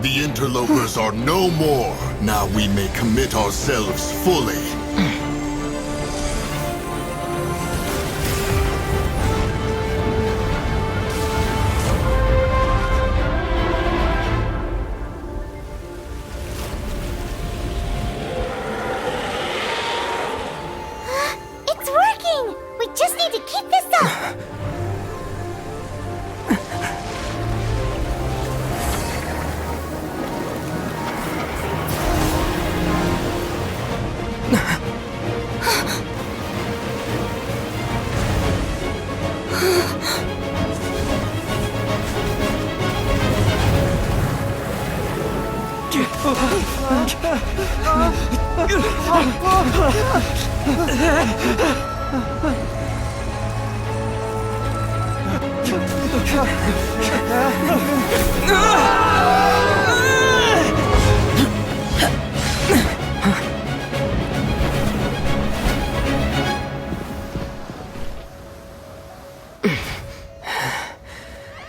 The interlopers are no more. Now we may commit ourselves fully. It's working! We just need to keep this up!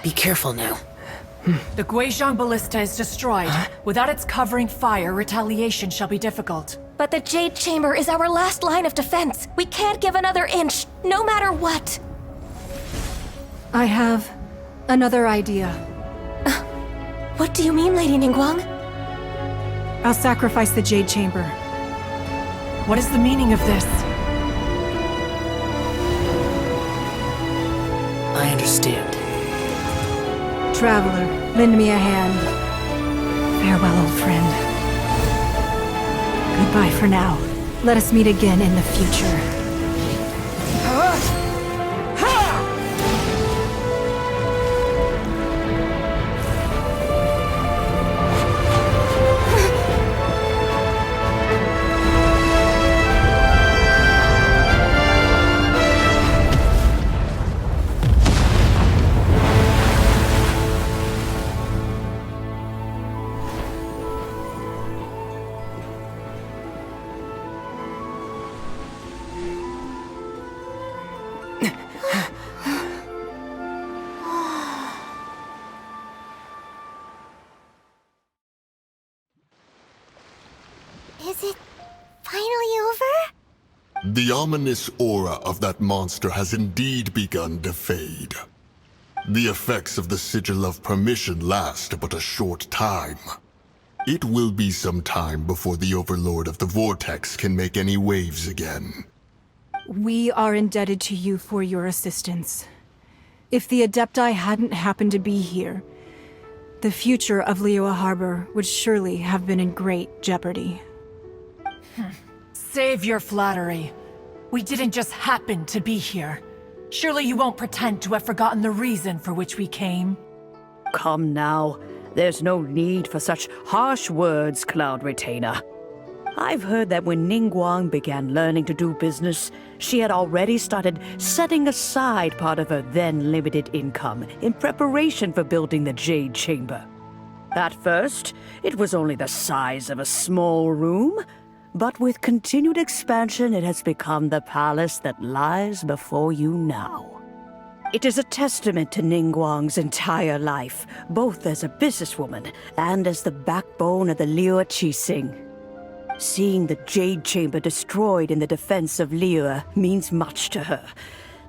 Be careful now. The Guizhong Ballista is destroyed. Without its covering fire, retaliation shall be difficult. But the Jade Chamber is our last line of defense. We can't give another inch, no matter what. I have another idea. What do you mean, Lady Ningguang? I'll sacrifice the Jade Chamber. What is the meaning of this? I understand. Traveler, lend me a hand. Farewell, old friend. Goodbye for now. Let us meet again in the future. Is it finally over? The ominous aura of that monster has indeed begun to fade. The effects of the Sigil of Permission last but a short time. It will be some time before the Overlord of the Vortex can make any waves again. We are indebted to you for your assistance. If the Adepti hadn't happened to be here, the future of Liyue Harbor would surely have been in great jeopardy. Save your flattery. We didn't just happen to be here. Surely you won't pretend to have forgotten the reason for which we came. Come now. There's no need for such harsh words, Cloud Retainer. I've heard that when Ningguang began learning to do business, she had already started setting aside part of her then limited income in preparation for building the Jade Chamber. At first, it was only the size of a small room, but with continued expansion, it has become the palace that lies before you now. It is a testament to Ningguang's entire life, both as a businesswoman and as the backbone of the Liyue Qixing. Seeing the Jade Chamber destroyed in the defense of Liyue means much to her.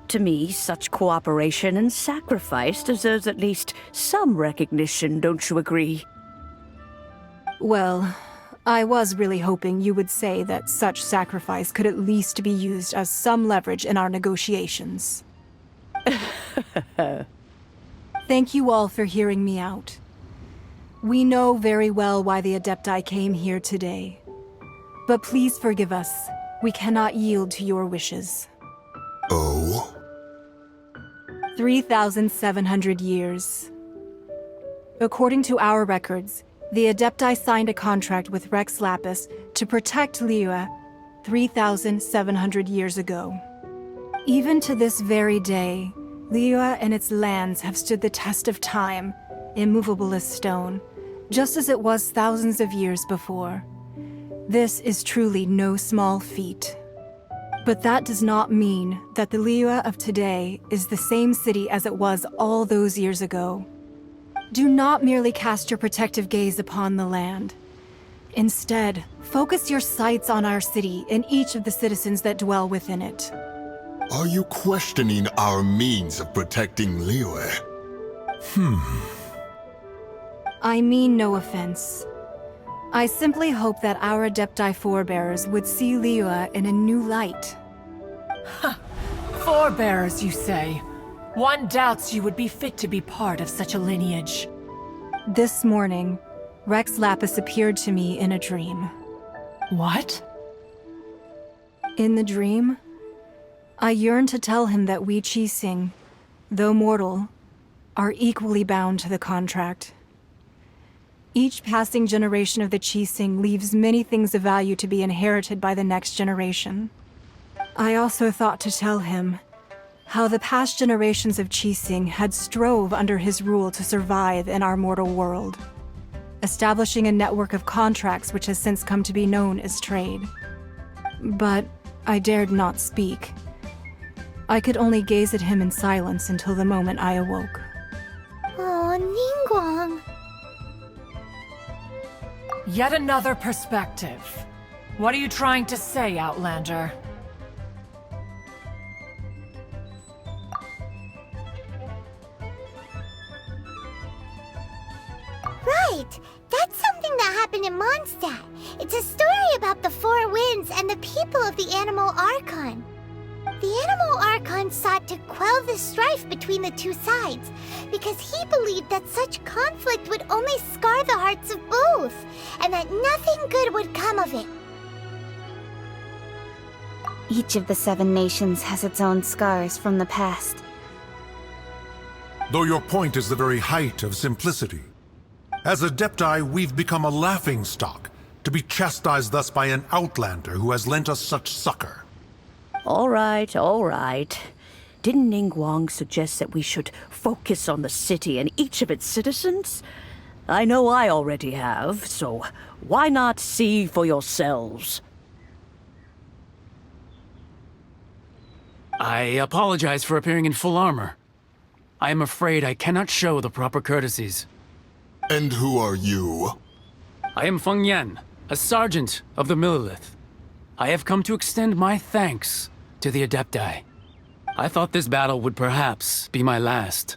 To me, such cooperation and sacrifice deserves at least some recognition, don't you agree? Well, I was really hoping you would say that such sacrifice could at least be used as some leverage in our negotiations. Thank you all for hearing me out. We know very well why the Adepti came here today. But please forgive us. We cannot yield to your wishes. Oh? 3,700 years. According to our records, the Adepti signed a contract with Rex Lapis to protect Liyue 3,700 years ago. Even to this very day, Liyue and its lands have stood the test of time, immovable as stone, just as it was thousands of years before. This is truly no small feat. But that does not mean that the Liyue of today is the same city as it was all those years ago. Do not merely cast your protective gaze upon the land. Instead, focus your sights on our city and each of the citizens that dwell within it. Are you questioning our means of protecting Liyue? I mean no offense. I simply hope that our adepti forebears would see Liyue in a new light. Forebears, you say? One doubts you would be fit to be part of such a lineage. This morning, Rex Lapis appeared to me in a dream. What? In the dream, I yearned to tell him that we Qixing, though mortal, are equally bound to the contract. Each passing generation of the Qixing leaves many things of value to be inherited by the next generation. I also thought to tell him how the past generations of Qixing had strove under his rule to survive in our mortal world, establishing a network of contracts which has since come to be known as trade. But I dared not speak. I could only gaze at him in silence until the moment I awoke. Oh, Ningguang. Yet another perspective. What are you trying to say, Outlander? Right! That's something that happened in Mondstadt. It's a story about the Four Winds and the people of the Animal Archon. The Animal Archon sought to quell the strife between the two sides, because he believed that such conflict would only scar the hearts of both, and that nothing good would come of it. Each of the 7 nations has its own scars from the past. Though your point is the very height of simplicity. As adepti, we've become a laughingstock, to be chastised thus by an outlander who has lent us such succor. All right, all right. Didn't Ningguang suggest that we should focus on the city and each of its citizens? I know I already have, so why not see for yourselves? I apologize for appearing in full armor. I am afraid I cannot show the proper courtesies. And who are you? I am Feng Yan, a sergeant of the Millilith. I have come to extend my thanks to the Adepti. I thought this battle would perhaps be my last.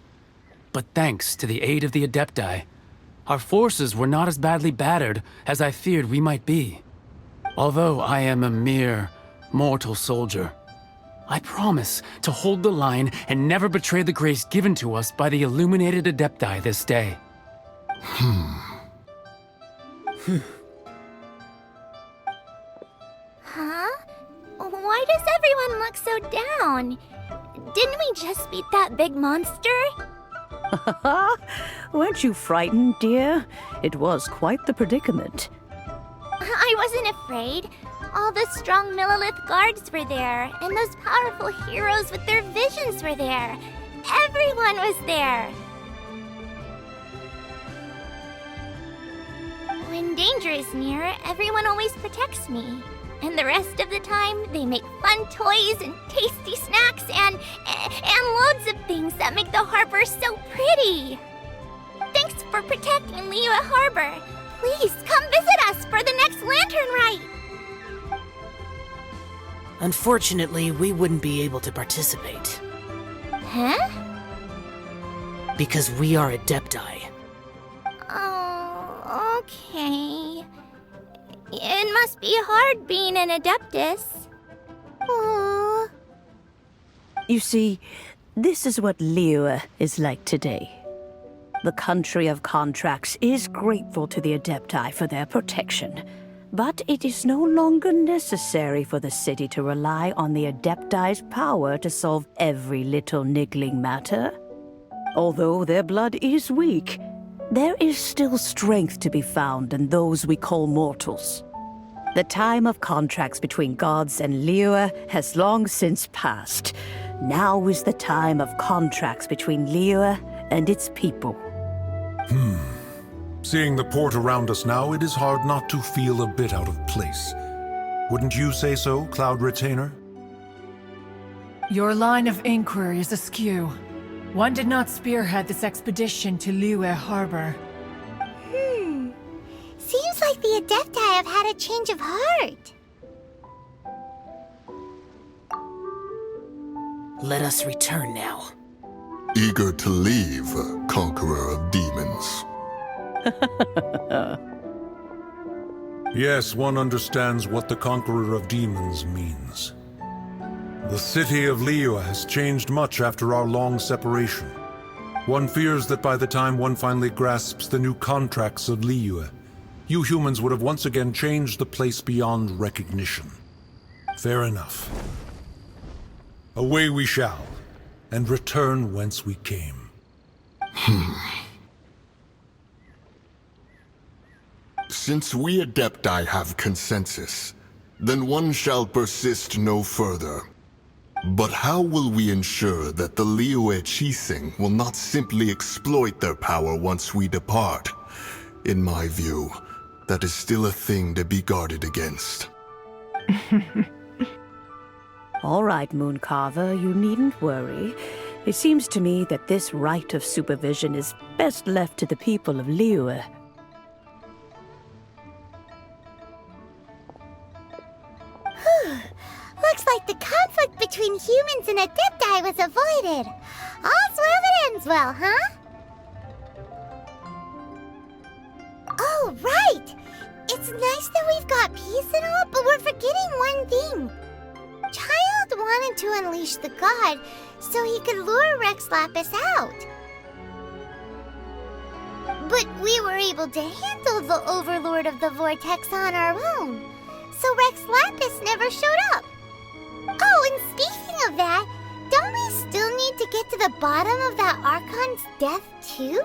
But thanks to the aid of the Adepti, our forces were not as badly battered as I feared we might be. Although I am a mere mortal soldier, I promise to hold the line and never betray the grace given to us by the illuminated Adepti this day. Huh? Why does everyone look so down? Didn't we just beat that big monster? Weren't you frightened, dear? It was quite the predicament. I wasn't afraid. All the strong Millilith guards were there, and those powerful heroes with their visions were there. Everyone was there. When danger is near, everyone always protects me. And the rest of the time, they make fun toys and tasty snacks and loads of things that make the harbor so pretty. Thanks for protecting Liyue Harbor. Please come visit us for the next lantern rite. Unfortunately, we wouldn't be able to participate. Huh? Because we are Adepti. Oh, okay. It must be hard being an Adeptus. Aww. You see, this is what Liyue is like today. The country of contracts is grateful to the Adepti for their protection, but it is no longer necessary for the city to rely on the Adepti's power to solve every little niggling matter. Although their blood is weak, there is still strength to be found in those we call mortals. The time of contracts between gods and Liyue has long since passed. Now is the time of contracts between Liyue and its people. Seeing the port around us now, it is hard not to feel a bit out of place. Wouldn't you say so, Cloud Retainer? Your line of inquiry is askew. One did not spearhead this expedition to Liyue Harbor. Seems like the adepti have had a change of heart. Let us return now. Eager to leave, conqueror of demons. Yes, one understands what the Conqueror of Demons means. The city of Liyue has changed much after our long separation. One fears that by the time one finally grasps the new contracts of Liyue, you humans would have once again changed the place beyond recognition. Fair enough. Away we shall, and return whence we came. Since we adepti have consensus, then one shall persist no further. But how will we ensure that the Liyue Chising will not simply exploit their power once we depart? In my view, that is still a thing to be guarded against. All right, Mooncarver, you needn't worry. It seems to me that this right of supervision is best left to the people of Liyue. Looks like the conflict between humans and adepti was avoided. All's well that ends well, huh? Oh, right! It's nice that we've got peace and all, but we're forgetting one thing. Child wanted to unleash the god so he could lure Rex Lapis out. But we were able to handle the Overlord of the Vortex on our own, so Rex Lapis never showed up. Oh, and speaking of that, don't we still need to get to the bottom of that Archon's death too?